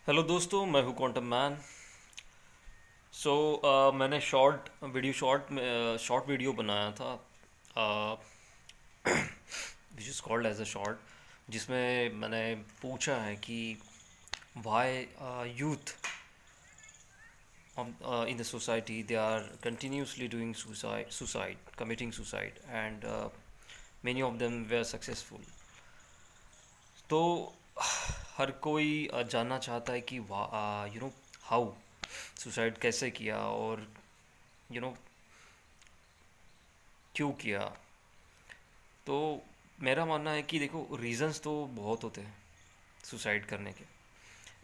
Hello दोस्तों, मैं हूँ क्वांटम मैन। सो मैंने शॉर्ट वीडियो बनाया था which is called as a short, जिसमें मैंने पूछा है कि why youth in the society they are continuously doing committing suicide, and many of them were successful. तो हर कोई जानना चाहता है कि हाउ सुसाइड कैसे किया, और यू नो क्यों किया। तो मेरा मानना है कि देखो, रीज़न्स तो बहुत होते हैं सुसाइड करने के।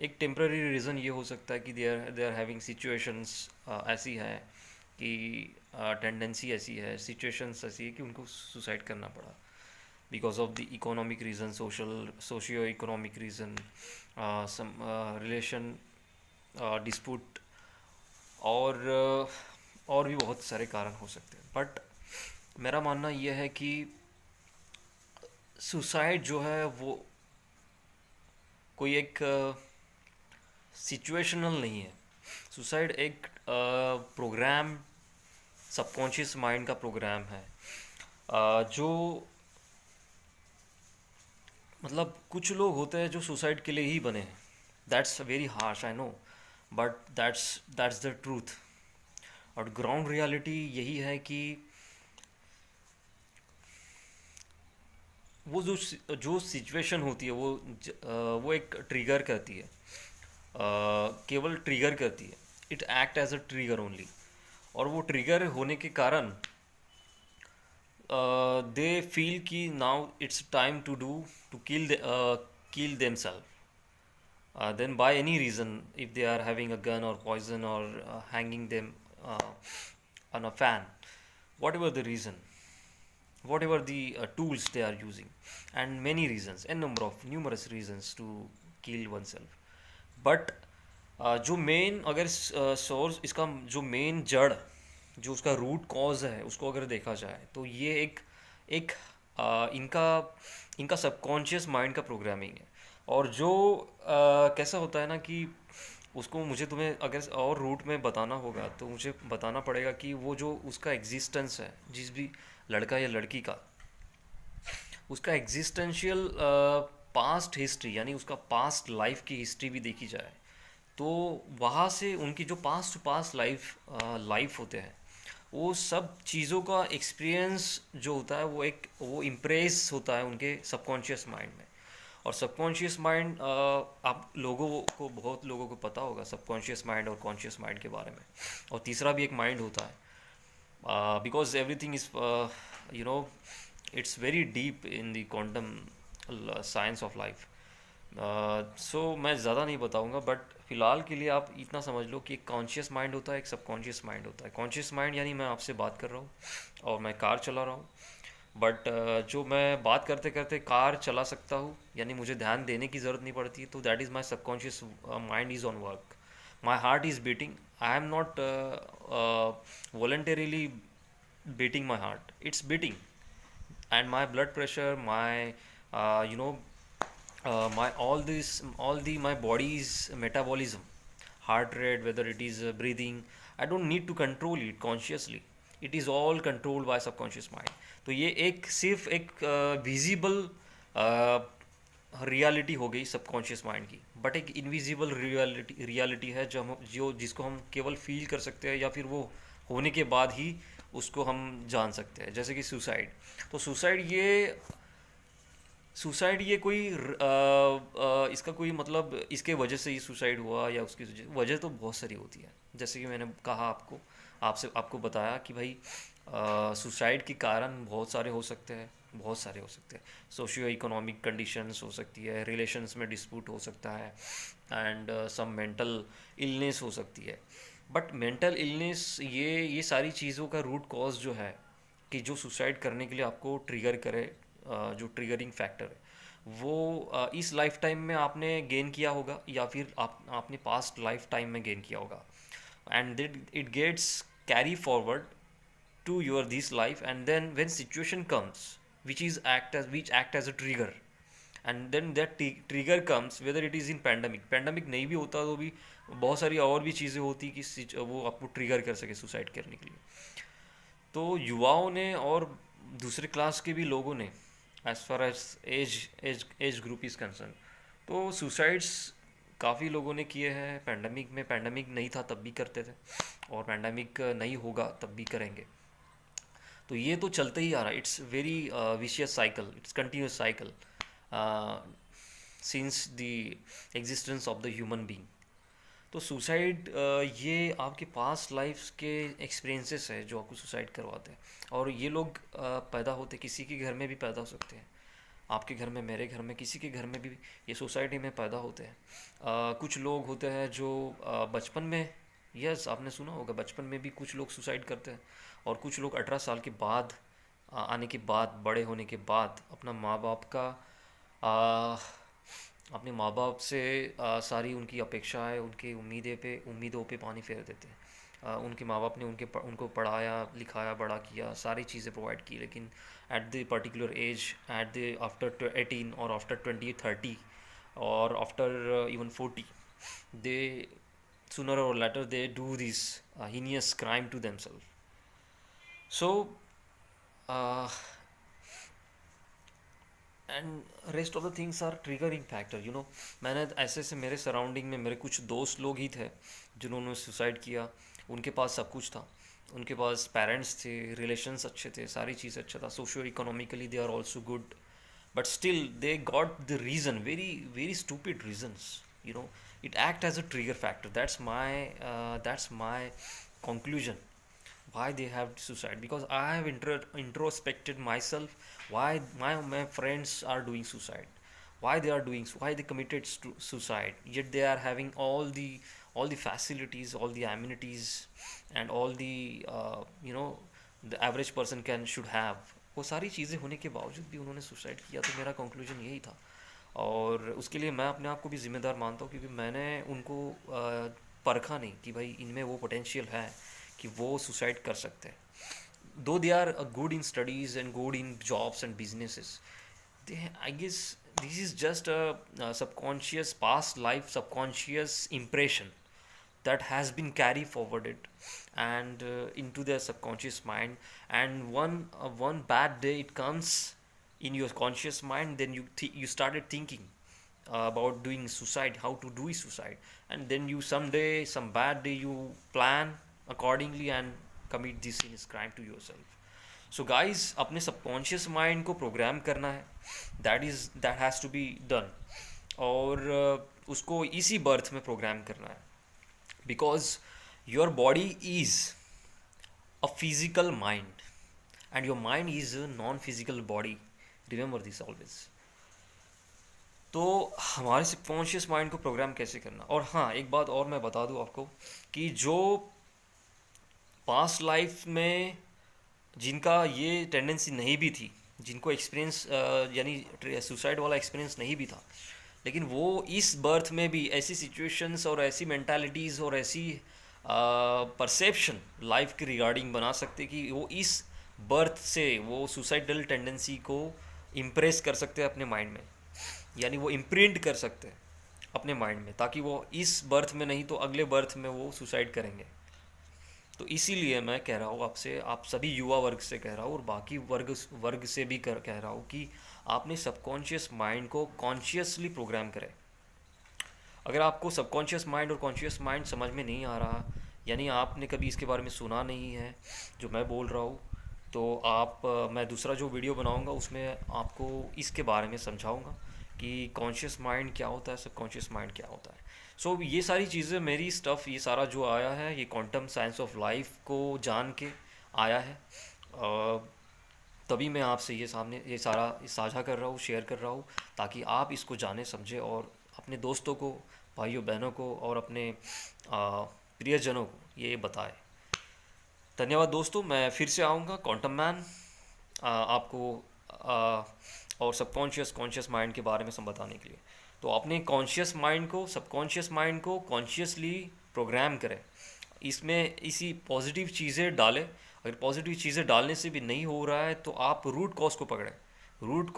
एक टेम्प्ररी रीज़न ये हो सकता है कि दे आर हैविंग सिचुएशंस ऐसी है कि टेंडेंसी ऐसी है, सिचुएशंस ऐसी है कि उनको सुसाइड करना पड़ा because of the economic reason, socio economic reason, some relation dispute, और भी बहुत सारे कारण हो सकते हैं। बट मेरा मानना यह है कि सुसाइड जो है वो कोई एक सिचुएशनल नहीं है। सुसाइड एक प्रोग्राम, सबकॉन्शियस माइंड का प्रोग्राम है, जो मतलब कुछ लोग होते हैं जो सुसाइड के लिए ही बने हैं। That's very harsh, I know, but that's the truth. और ग्राउंड रियलिटी यही है कि वो जो सिचुएशन होती है वो एक ट्रिगर करती है, केवल ट्रिगर करती है। It act as a trigger only. और वो ट्रिगर होने के कारण दे फील कि now it's time to kill themselves, then by any reason, if they are having a gun or poison or hanging them uh, on a fan, whatever the reason, whatever the tools they are using, and many reasons, a number of numerous reasons to kill oneself. But जो main, अगर source इसका, जो main जड़, जो उसका root cause है, उसको अगर देखा जाए तो ये एक एक इनका इनका सबकॉन्शियस माइंड का प्रोग्रामिंग है। और जो कैसा होता है ना कि उसको मुझे तुम्हें अगर और रूट में बताना होगा तो मुझे बताना पड़ेगा कि वो जो उसका एग्जिस्टेंस है, जिस भी लड़का या लड़की का, उसका एग्जिस्टेंशियल पास्ट हिस्ट्री, यानी उसका पास्ट लाइफ की हिस्ट्री भी देखी जाए, तो वहाँ से उनकी जो पास्ट टू पास्ट लाइफ होते हैं, वो सब चीज़ों का एक्सपीरियंस जो होता है वो इम्प्रेस होता है उनके सबकॉन्शियस माइंड में। और सबकॉन्शियस माइंड, आप लोगों को, बहुत लोगों को पता होगा सबकॉन्शियस माइंड और कॉन्शियस माइंड के बारे में। और तीसरा भी एक माइंड होता है, because everything is it's very deep in the quantum science of life. सो मैं ज़्यादा नहीं बताऊंगा, बट फ़िलहाल के लिए आप इतना समझ लो कि एक कॉन्शियस माइंड होता है, एक सबकॉन्शियस माइंड होता है। कॉन्शियस माइंड यानी मैं आपसे बात कर रहा हूँ और मैं कार चला रहा हूँ, बट जो मैं बात करते करते कार चला सकता हूँ, यानी मुझे ध्यान देने की ज़रूरत नहीं पड़ती, तो that is my subconscious mind is on work. My heart is beating. I am not voluntarily beating my heart. It's beating, and my blood pressure, my you know my all the my body's metabolism, heart rate, whether it is breathing, I don't need to control it consciously. It is all controlled by subconscious mind. तो ये एक सिर्फ एक visible reality हो गई subconscious mind की, but एक invisible reality है जो जिसको हम केवल फील कर सकते हैं, या फिर वो होने के बाद ही उसको हम जान सकते हैं, जैसे कि सुसाइड। तो सुसाइड ये कोई इसका कोई मतलब इसके वजह से ही सुसाइड हुआ या उसकी वजह तो बहुत सारी होती है। जैसे कि मैंने कहा आपको बताया कि भाई सुसाइड के कारण बहुत सारे हो सकते हैं, बहुत सारे हो सकते हैं। सोशियो इकोनॉमिक कंडीशंस हो सकती है, रिलेशंस में डिस्प्यूट हो सकता है, एंड सम मेंटल इलनेस हो सकती है। बट मेंटल इलनेस, ये सारी चीज़ों का रूट कॉज जो है कि जो सुसाइड करने के लिए आपको ट्रिगर करे, जो ट्रिगरिंग फैक्टर है, वो इस लाइफ टाइम में आपने गेन किया होगा, या फिर आपने पास्ट लाइफ टाइम में गेन किया होगा, and then it gets carry forward to your this life, and then when situation comes which act as a trigger, and then that trigger comes whether it is in pandemic नहीं भी होता तो भी बहुत सारी और भी चीज़ें होती कि वो आपको ट्रिगर कर सके सुसाइड करने के लिए। तो युवाओं ने और दूसरे क्लास के भी लोगों ने, as far as age group is concern, तो सुसाइड्स काफ़ी लोगों ने किए हैं पैंडमिक में। पैंडमिक नहीं था तब भी करते थे, और पैंडमिक नहीं होगा तब भी करेंगे। तो ये तो चलते ही आ रहा है, it's very vicious cycle, it's continuous cycle since the existence of the human being. तो सुसाइड ये आपके पास्ट लाइफ के एक्सपीरियंसेस है जो आपको सुसाइड करवाते हैं। और ये लोग पैदा होते किसी के घर में भी पैदा हो सकते हैं, आपके घर में, मेरे घर में, किसी के घर में भी ये सोसाइटी में पैदा होते हैं। कुछ लोग होते हैं जो बचपन में, यस आपने सुना होगा, बचपन में भी कुछ लोग सुसाइड करते हैं। और कुछ लोग 18 साल के बाद आने के बाद, बड़े होने के बाद अपना माँ बाप का आ, अपने माँ बाप से सारी उनकी अपेक्षाएं, उनकी उम्मीदों पे पानी फेर देते हैं। उनके माँ बाप ने उनको पढ़ाया लिखाया बड़ा किया, सारी चीज़ें प्रोवाइड की, लेकिन at the particular age, at the after 18 और आफ्टर 20-30 और after even 40, they sooner or later they do this heinous crime to themselves. So uh, and rest of the things are triggering factor, you know। मैंने ऐसे ऐसे मेरे surrounding में मेरे कुछ दोस्त लोग ही थे जिन्होंने सुसाइड किया। उनके पास सब कुछ था, उनके पास पेरेंट्स थे, रिलेशंस अच्छे थे, सारी चीज़ अच्छा था, socio economically they are also good, but still they got the reason, very very stupid reasons, you know। It act as a trigger factor. That's my conclusion why they have suicide, because I have introspected myself, why my friends are doing suicide, why they committed suicide, yet they are having all the facilities, all the amenities, and all the you know, the average person can should have। वो सारी चीज़ें होने के बावजूद भी उन्होंने suicide किया। तो मेरा कंक्लूजन यही था, और उसके लिए मैं अपने आप को भी ज़िम्मेदार मानता हूँ, क्योंकि मैंने उनको परखा नहीं कि भाई इनमें वो पोटेंशियल है कि वो सुसाइड कर सकते हैं। Though they are good in studies and good in jobs and businesses, they, I guess this is just a subconscious past life subconscious impression that has been carried forwarded and into their subconscious mind, and one bad day it comes in your conscious mind, then you started thinking about doing suicide, how to do suicide, and then you someday, some bad day, you plan accordingly and commit this heinous crime to yourself। So guys अपने subconscious mind को program करना है, that has to be done. और उसको इसी birth में program करना है, because your body is a physical mind and your mind is a non physical body, remember this always. तो हमारे सबकॉन्शियस माइंड को प्रोग्राम कैसे करना। और हाँ, एक बात और मैं बता दूँ आपको कि जो पास्ट लाइफ में जिनका ये टेंडेंसी नहीं भी थी, जिनको एक्सपीरियंस यानी सुसाइड वाला एक्सपीरियंस नहीं भी था, लेकिन वो इस बर्थ में भी ऐसी सिचुएशंस और ऐसी मेंटालिटीज़ और ऐसी परसेप्शन लाइफ के रिगार्डिंग बना सकते कि वो इस बर्थ से वो सुसाइडल टेंडेंसी को इम्प्रेस कर सकते हैं अपने माइंड में, यानी वो इम्प्रिंट कर सकते हैं अपने माइंड में, ताकि वो इस बर्थ में नहीं तो अगले बर्थ में वो सुसाइड करेंगे। तो इसीलिए मैं कह रहा हूँ आपसे, आप सभी युवा वर्ग से कह रहा हूँ और बाकी वर्ग से भी कह रहा हूँ कि आपने सबकॉन्शियस माइंड को कॉन्शियसली प्रोग्राम करें। अगर आपको सबकॉन्शियस माइंड और कॉन्शियस माइंड समझ में नहीं आ रहा, यानी आपने कभी इसके बारे में सुना नहीं है जो मैं बोल रहा हूँ, तो मैं दूसरा जो वीडियो बनाऊँगा उसमें आपको इसके बारे में समझाऊँगा कि कॉन्शियस माइंड क्या होता है, सबकॉन्शियस माइंड क्या होता है। सो ये सारी चीज़ें, मेरी स्टफ़, ये सारा जो आया है, ये क्वांटम साइंस ऑफ लाइफ को जान के आया है। तभी मैं आपसे ये सारा साझा कर रहा हूँ, शेयर कर रहा हूँ, ताकि आप इसको जाने समझें और अपने दोस्तों को, भाइयों बहनों को और अपने प्रियजनों को ये बताएं। धन्यवाद दोस्तों, मैं फिर से आऊँगा क्वांटम मैन आपको और कॉन्शियस माइंड के बारे में सब बताने के लिए। तो अपने कॉन्शियस माइंड को, सबकॉन्शियस माइंड को कॉन्शियसली प्रोग्राम करें, इसमें इसी पॉजिटिव चीज़ें डालें। अगर पॉजिटिव चीज़ें डालने से भी नहीं हो रहा है तो आप रूट कॉज को पकड़ें, रूट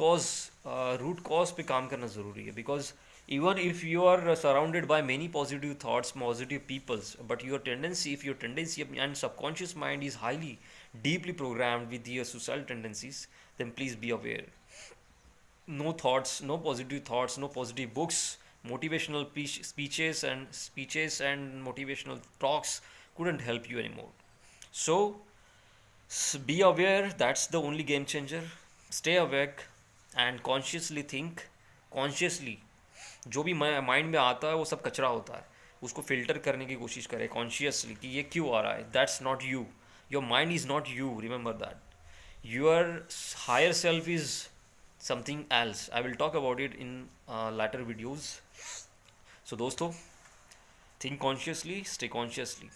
कॉज पे काम करना ज़रूरी है, because even if you are surrounded by many positive thoughts, positive peoples, but your tendency, if your tendency and subconscious mind is highly deeply programmed with your suicidal tendencies, then please be aware. No thoughts, no positive thoughts, no positive books, motivational speeches and motivational talks couldn't help you anymore. So be aware. That's the only game changer. Stay awake and consciously think. Consciously, जो भी mind में आता है वो सब कचरा होता है, उसको फिल्टर करने की कोशिश करें कॉन्शियसली कि ये क्यों आ रहा है. That's not you. Your mind is not you. Remember that your higher self is something else. I will talk about it in later videos. So दोस्तों, think consciously, stay consciously.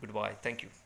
Goodbye. Thank you.